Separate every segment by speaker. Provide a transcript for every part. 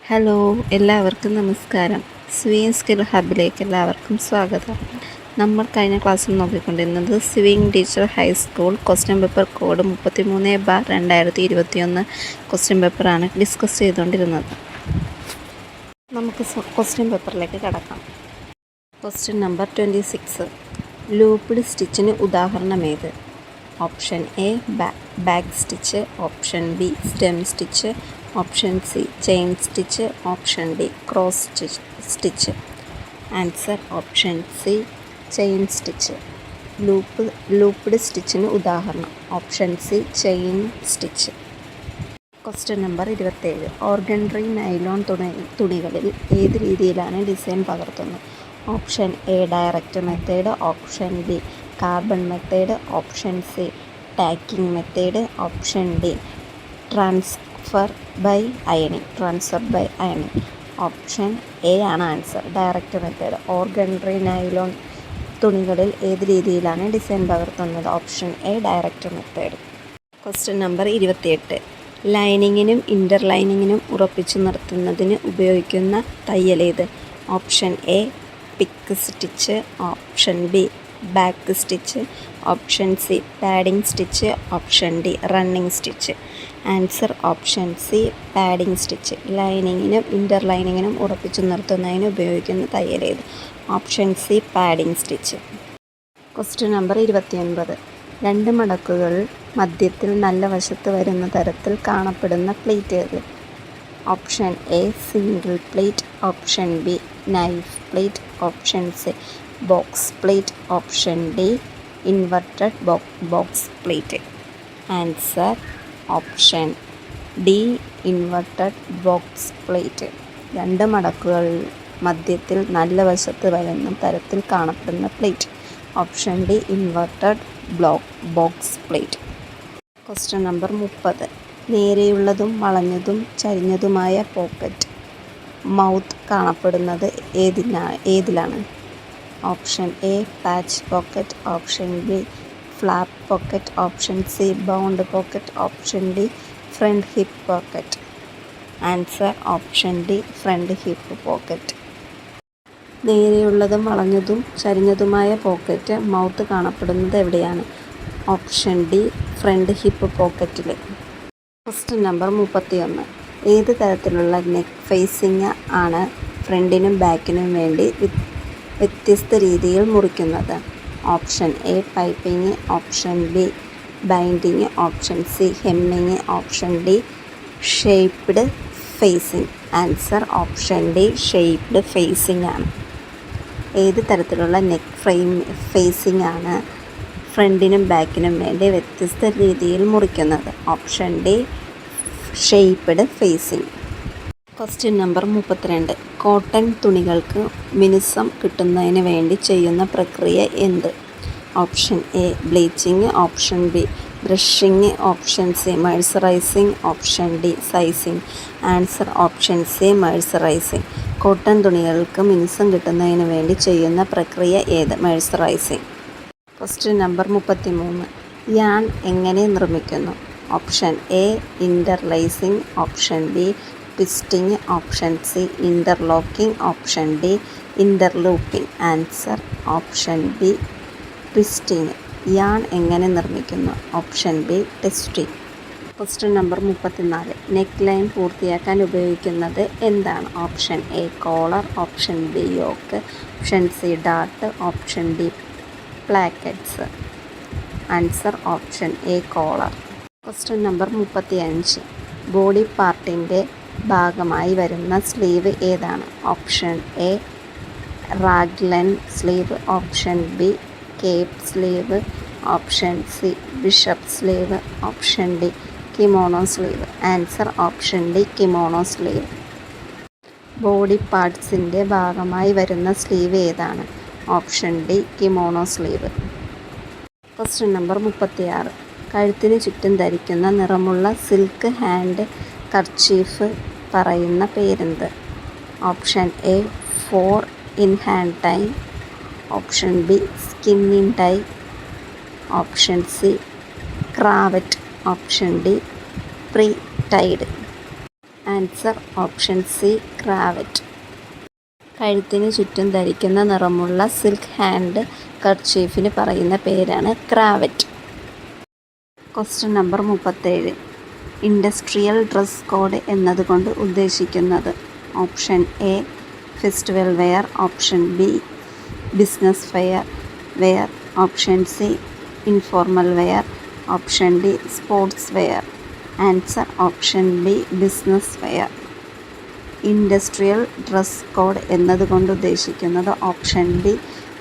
Speaker 1: Hello, എല്ലാവർക്കും നമസ്കാരം. Swing skill ഹബിലേക്ക് എല്ലാവർക്കും സ്വാഗതം. നമ്മൾ കഴിഞ്ഞ ക്ലാസ്സിൽ നോക്കിക്കൊണ്ടിരുന്നത് sewing teacher high school question paper code 33/2021 question പേപ്പറാണ് ഡിസ്കസ് ചെയ്തുകൊണ്ടിരുന്നത്. നമുക്ക് ക്വസ്റ്റ്യൻ പേപ്പറിലേക്ക് കടക്കാം. Question number 26. ലൂപ്പ്ഡ് സ്റ്റിച്ചിന് ഉദാഹരണമേത്? Option A back stitch, option B stem stitch, option C chain stitch, option D cross stitch. Answer option C chain stitch. Looped സ്റ്റിച്ചിന് ഉദാഹരണം option C chain stitch. Question number 27. Organdy nylon തുണികളിൽ ഏത് രീതിയിലാണ് design പകർത്തുന്നത്? Option A direct method, option B carbon method, option C tacking method, option D transfer by അയണിങ്. Option A ആണ് answer, direct method. Organdy nylon തുണികളിൽ ഏത് രീതിയിലാണ് design പകർത്തുന്നത്? Option A direct method. Question number 28. ലൈനിങ്ങിനും ഇൻ്റർലൈനിങ്ങിനും ഉറപ്പിച്ചു നിർത്തുന്നതിന് ഉപയോഗിക്കുന്ന തയ്യലേത്? Option A pick stitch, option B back stitch, option C padding stitch, option D running stitch. Answer option C padding stitch. ലൈനിങ്ങിനും ഇൻ്റർലൈനിങ്ങിനും ഉറപ്പിച്ചു നിർത്തുന്നതിന് ഉപയോഗിക്കുന്ന തയ്യലേത്? Option C padding stitch. Question number 29. രണ്ട് മടക്കുകൾ മധ്യത്തിൽ നല്ല വശത്ത് വരുന്ന തരത്തിൽ കാണപ്പെടുന്ന പ്ലേറ്റ് ഏത്? Option A single pleat, option B knife pleat, option C box pleat, option D inverted box pleat. Answer option D inverted box pleat. രണ്ട് മടക്കുകൾ മധ്യത്തിൽ നല്ല വശത്ത് വരുന്ന തരത്തിൽ കാണപ്പെടുന്ന pleat. Option D inverted box pleat. Question number 30. നേരെയുള്ളതും വളഞ്ഞതും ചരിഞ്ഞതുമായ പോക്കറ്റ് മൗത്ത് കാണപ്പെടുന്നത് ഏതിലാണ്? Option A patch pocket, option B flap pocket, option C bound pocket, option D front hip pocket. Answer option D front hip pocket. നേരെയുള്ളതും വളഞ്ഞതും ചരിഞ്ഞതുമായ pocket mouth കാണപ്പെടുന്നത് എവിടെയാണ്? ഓപ്ഷൻ ഡി ഫ്രണ്ട് ഹിപ്പ് പോക്കറ്റിൽ. Question number 31. ഏത് തരത്തിലുള്ള neck phasing ആണ് ഫ്രണ്ടിനും ബാക്കിനും വേണ്ടി വ്യത്യസ്ത രീതിയിൽ മുറിക്കുന്നത്? Option A piping, option B binding, option C hemming, option D shaped facing. Answer option D shaped facing ആണ്. ഏത് തരത്തിലുള്ള നെക്ക് ഫേസിംഗ് ആണ് ഫ്രണ്ടിനും ബാക്കിനും വേണ്ടി വ്യത്യസ്ത രീതിയിൽ മുറിക്കുന്നത്? Option D shaped facing. Question number 32. Cotton തുണികൾക്ക് മിനുസം കിട്ടുന്നതിന് വേണ്ടി ചെയ്യുന്ന പ്രക്രിയ എന്ത്? Option A bleaching, option B brushing, option C moisturising, option D sizing. Answer option C moisturising. Cotton തുണികൾക്ക് മിനുസം കിട്ടുന്നതിന് വേണ്ടി ചെയ്യുന്ന പ്രക്രിയ ഏത്? മോയ്സ്ചറൈസിങ്. Question number 33. യാൺ എങ്ങനെ നിർമ്മിക്കുന്നു? Option A interlacing, option B twisting, option C interlocking, option D interlooping. Answer option B twisting. Yarn എങ്ങനെ നിർമ്മിക്കുന്നു? Option B twisting. Question number 34. Neckline പൂർത്തിയാക്കാൻ ഉപയോഗിക്കുന്നത് എന്താണ്? Option A collar, option B yoke, option C dart, option D plackets. Answer option A collar. Question number 35. Body പാർട്ടിൻ്റെ ഭാഗമായി വരുന്ന sleeve ഏതാണ്? Option A raglan sleeve, option B cape sleeve, option C bishop sleeve, option D kimono sleeve. Answer option D kimono sleeve. Body പാർട്സിൻ്റെ ഭാഗമായി വരുന്ന sleeve ഏതാണ്? Option D kimono sleeve. Question number 36. കഴുത്തിന് ചുറ്റും ധരിക്കുന്ന നിറമുള്ള സിൽക്ക് ഹാൻഡ് കർച്ചീഫ് പറയുന്ന പേരെന്ത്? Option A 4 in hand tie, option B skin in tie, option C cravat, option D pre tied. Answer option C cravat. കഴുത്തിന് ചുറ്റും ധരിക്കുന്ന നിറമുള്ള സിൽക്ക് ഹാൻഡ് കർച്ചീഫിന് പറയുന്ന പേരാണ് cravat. Question number 37. Industrial dress code എന്നതുകൊണ്ട് ഉദ്ദേശിക്കുന്നത് option A festival wear, option B business wear, option C informal wear, option D sports wear. Answer option B business wear. Industrial dress code എന്നതുകൊണ്ട് ഉദ്ദേശിക്കുന്നത് option B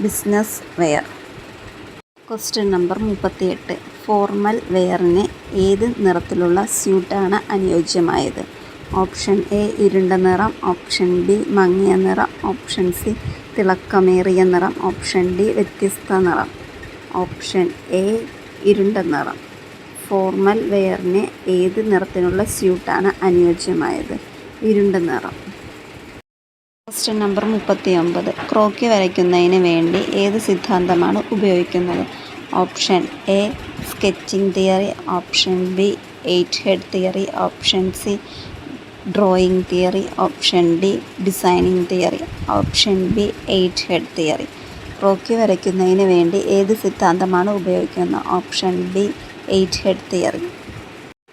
Speaker 1: business wear. Question number 38. Formal വെയറിന് ഏത് നിറത്തിലുള്ള സ്യൂട്ടാണ് അനുയോജ്യമായത്? Option A ഇരുണ്ട നിറം, option B മങ്ങിയ നിറം, ഓപ്ഷൻ സി തിളക്കമേറിയ നിറം, ഓപ്ഷൻ ഡി വ്യത്യസ്ത നിറം. ഓപ്ഷൻ എ ഇരുണ്ട നിറം. ഫോർമൽ വെയറിന് ഏത് നിറത്തിനുള്ള സ്യൂട്ടാണ് അനുയോജ്യമായത്? ഇരുണ്ട നിറം. Question number 39. ക്രോക്കി വരയ്ക്കുന്നതിന് വേണ്ടി ഏത് സിദ്ധാന്തമാണ് ഉപയോഗിക്കുന്നത്? Option A sketching theory, option B 8 head theory, option C drawing theory, option D designing theory, option B 8 head theory. Croquis വരയ്ക്കുന്നതിന് വേണ്ടി ഏത് സിദ്ധാന്തമാണ് ഉപയോഗിക്കുന്നത്? Option B 8 head theory.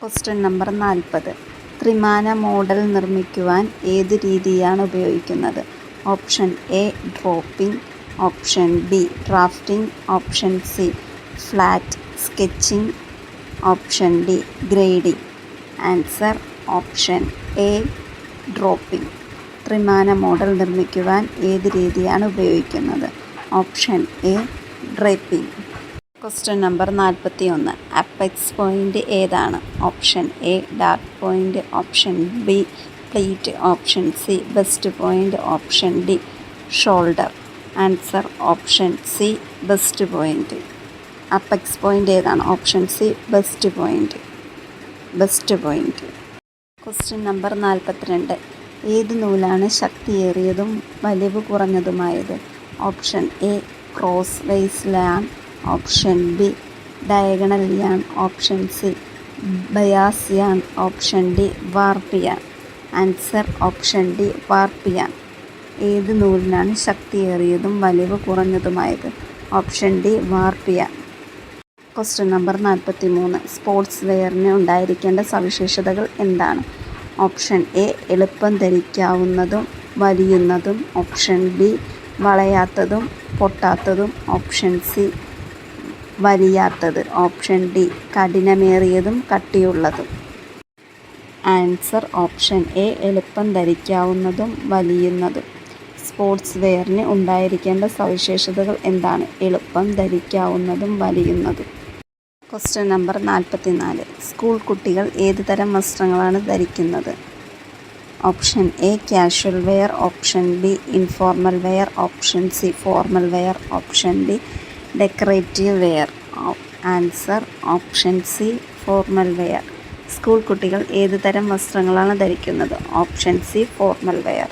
Speaker 1: Question number 40. ത്രിമാന മോഡൽ നിർമ്മിക്കുവാൻ ഏത് രീതിയാണ് ഉപയോഗിക്കുന്നത്? Option A dropping, option B drafting, option C flat sketching, option D grading. Answer option A dropping. ത്രിമാന മോഡൽ നിർമ്മിക്കുവാൻ ഏത് രീതിയാണ് ഉപയോഗിക്കുന്നത്? Option A draping. Question number 41. Apex point ഏതാണ്? Option A dark point, option B pleat, option C best point, option D shoulder. Answer option C best point. Apex point ഏതാണ്? Option C best point. Question number 42. ഏത് നൂലാണ് ശക്തിയേറിയതും വലിവ് കുറഞ്ഞതുമായത്? Option A crosswise yarn, option B diagonal yarn, option C bias yarn, option D warp yarn. Answer option D warp yarn. ഏത് നൂലിനാണ് ശക്തിയേറിയതും വലിവ് കുറഞ്ഞതുമായത്? Option D warp yarn. Question number 43. Sports വെയറിന് ഉണ്ടായിരിക്കേണ്ട സവിശേഷതകൾ എന്താണ്? ഓപ്ഷൻ എ എളുപ്പം ധരിക്കാവുന്നതും വലിയുന്നതും, ഓപ്ഷൻ ബി വളയാത്തതും പൊട്ടാത്തതും, ഓപ്ഷൻ സി വലിയാത്തത്, ഓപ്ഷൻ ഡി കഠിനമേറിയതും കട്ടിയുള്ളതും. ആൻസർ ഓപ്ഷൻ എ എളുപ്പം ധരിക്കാവുന്നതും വലിയുന്നതും. സ്പോർട്സ് വെയറിന് ഉണ്ടായിരിക്കേണ്ട സവിശേഷതകൾ എന്താണ്? എളുപ്പം ധരിക്കാവുന്നതും വലിയുന്നതും. Question number 44. സ്കൂൾ കുട്ടികൾ ഏത് തരം വസ്ത്രങ്ങളാണ് ധരിക്കുന്നത്? Option A casual wear, option B informal wear, option C formal wear, option D decorative wear. Answer option C formal wear. School കുട്ടികൾ ഏത് തരം വസ്ത്രങ്ങളാണ് ധരിക്കുന്നത്? Option C formal wear.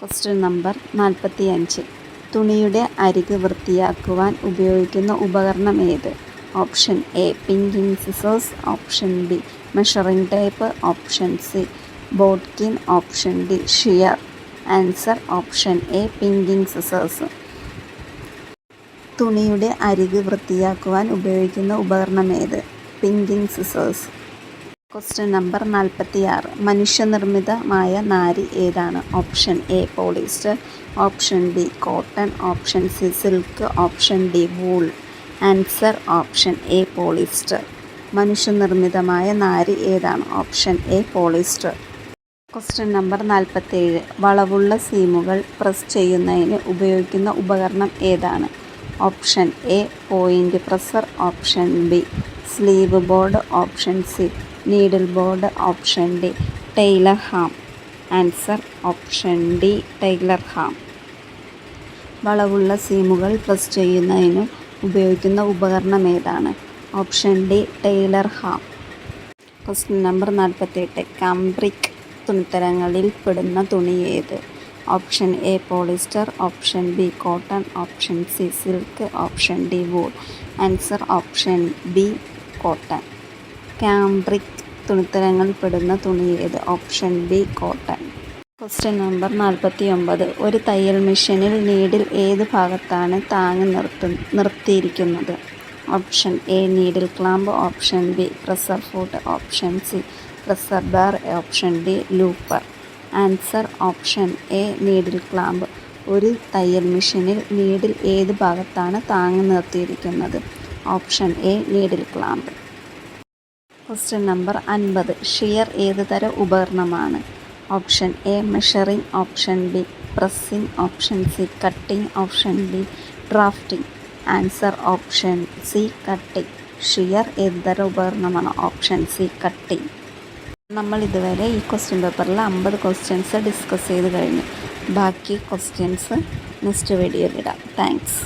Speaker 1: Question number 45. തുണിയുടെ അരിക് വൃത്തിയാക്കുവാൻ ഉപയോഗിക്കുന്ന ഉപകരണം ഏത്? Option A pinking scissors, option B measuring tape, option C bodkin, option D shear. Answer option A pinking scissors. തുണിയുടെ അരിക് വൃത്തിയാക്കുവാൻ ഉപയോഗിക്കുന്ന ഉപകരണം ഏത്? Pinking scissors. Question number 46. മനുഷ്യനിർമ്മിതമായ നാരി ഏതാണ്? Option A polyester, option B cotton, option C silk, option D wool. Answer option A polyester. മനുഷ്യനിർമ്മിതമായ നാരി ഏതാണ്? Option A polyester. Question number 47. വളവുള്ള സീമുകൾ പ്രസ് ചെയ്യുന്നതിന് ഉപയോഗിക്കുന്ന ഉപകരണം ഏതാണ്? Option A point presser, option B sleeve board, option C needle board, option D tailor ham. Answer option D tailor ham. വളവുള്ള സീമുകൾ പ്രസ് ചെയ്യുന്നതിന് ഉപയോഗിക്കുന്ന ഉപകരണം ഏതാണ്? Option D tailor ham. Question number 48. Cambric തുണിത്തരങ്ങളിൽ പെടുന്ന തുണി ഏത്? Option A polyester, option B cotton, option C silk, option D wool. Answer option B cotton. Cambric തുണിത്തരങ്ങളിൽ പെടുന്ന തുണി ഏത്? Option B cotton. Question number 49. ഒരു തയ്യൽ മെഷീനിൽ നീഡിൽ ഏത് ഭാഗത്താണ് താങ്ങി നിർത്തിയിരിക്കുന്നത്? Option A needle clamp, option B presser foot, option C presser bar, option D looper. Answer option A needle clamp. ഒരു തയ്യൽ മെഷീനിൽ നീഡിൽ ഏത് ഭാഗത്താണ് താങ്ങി നിർത്തിയിരിക്കുന്നത്? Option A needle clamp. Question number 50. Shear ഏത് തരം ഉപകരണമാണ്? Option A measuring, option B pressing, option C cutting, option D drafting. Answer option C cutting. Shear ഏത് തരം ഉപകരണമാണ്? Option C cutting. നമ്മൾ ഇതുവരെ ഈ ക്വസ്റ്റ്യൻ പേപ്പറിൽ 50 ക്വസ്റ്റ്യൻസ് ഡിസ്കസ് ചെയ്ത് കഴിഞ്ഞു. ബാക്കി ക്വസ്റ്റ്യൻസ് നെക്സ്റ്റ് വീഡിയോയിൽ ഇടാം. താങ്ക്സ്.